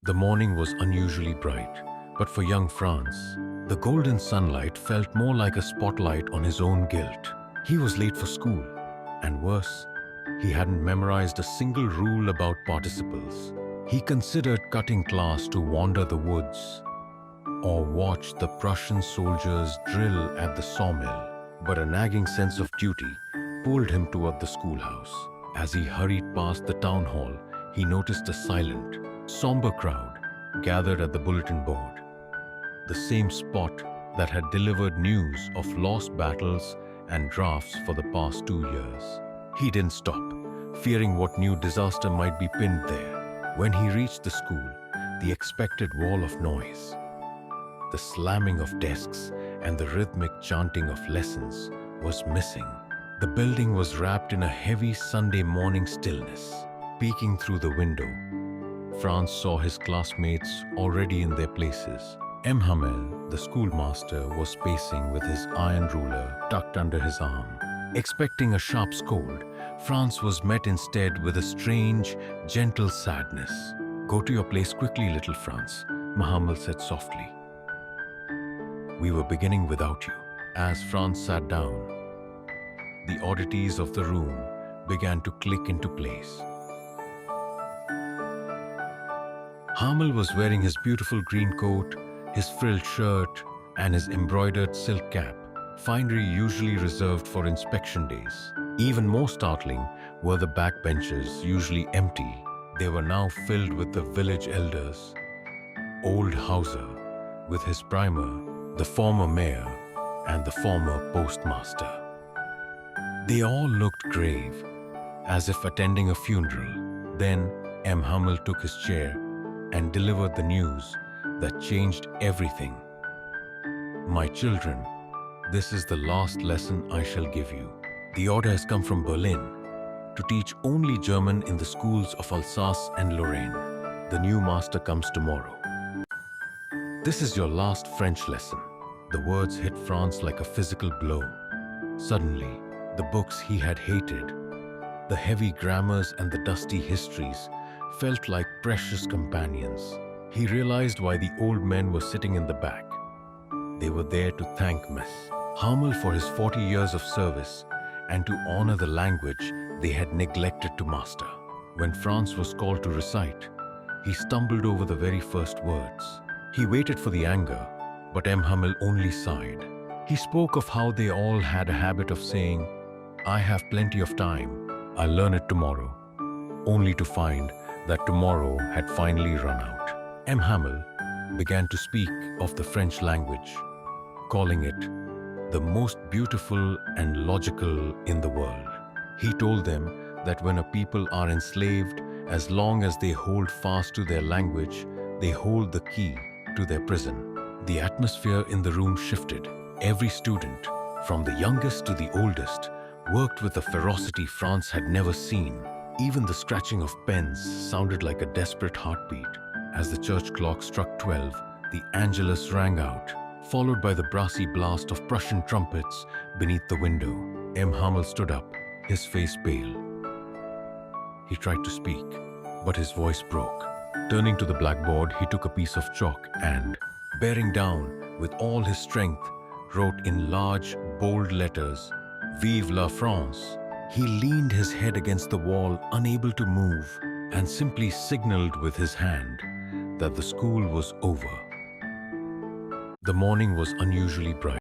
The morning was unusually bright, but for young Franz, the golden sunlight felt more like a spotlight on his own guilt. He was late for school, and worse, he hadn't memorized a single rule about participles. He considered cutting class to wander the woods or watch the Prussian soldiers drill at the sawmill, but a nagging sense of duty pulled him toward the schoolhouse. As he hurried past the town hall, he noticed a silent, somber crowd gathered at the bulletin board, the same spot that had delivered news of lost battles and drafts for the past 2 years. He didn't stop, fearing what new disaster might be pinned there. When he reached the school, the expected wall of noise, the slamming of desks, and the rhythmic chanting of lessons was missing. The building was wrapped in a heavy Sunday morning stillness. Peeking through the window, Franz saw his classmates already in their places. M. Hamel, the schoolmaster, was pacing with his iron ruler tucked under his arm. Expecting a sharp scold, Franz was met instead with a strange, gentle sadness. "Go to your place quickly, little Franz," Hamel said softly. "We were beginning without you." As Franz sat down, the oddities of the room began to click into place. Hamel was wearing his beautiful green coat, his frilled shirt, and his embroidered silk cap, finery usually reserved for inspection days. Even more startling were the backbenches, usually empty. They were now filled with the village elders. Old Hauser, with his primer, the former mayor, and the former postmaster. They all looked grave, as if attending a funeral. Then M. Hamel took his chair and delivered the news that changed everything. "My children, this is the last lesson I shall give you. The order has come from Berlin to teach only German in the schools of Alsace and Lorraine. The new master comes tomorrow. This is your last French lesson." The words hit Franz like a physical blow. Suddenly, the books he had hated, the heavy grammars and the dusty histories, felt like precious companions. He realized why the old men were sitting in the back. They were there to thank Miss Hamel for his 40 years of service and to honor the language they had neglected to master. When Franz was called to recite, he stumbled over the very first words. He waited for the anger, but M. Hamel only sighed. He spoke of how they all had a habit of saying, "I have plenty of time, I'll learn it tomorrow," only to find that tomorrow had finally run out. M. Hamel began to speak of the French language, calling it the most beautiful and logical in the world. He told them that when a people are enslaved, as long as they hold fast to their language, they hold the key to their prison. The atmosphere in the room shifted. Every student, from the youngest to the oldest, worked with a ferocity Franz had never seen. Even the scratching of pens sounded like a desperate heartbeat. As the church clock struck 12, the Angelus rang out, followed by the brassy blast of Prussian trumpets beneath the window. M. Hamel stood up, his face pale. He tried to speak, but his voice broke. Turning to the blackboard, he took a piece of chalk and, bearing down with all his strength, wrote in large, bold letters, "Vive la France." He leaned his head against the wall, unable to move, and simply signaled with his hand that the school was over. The morning was unusually bright.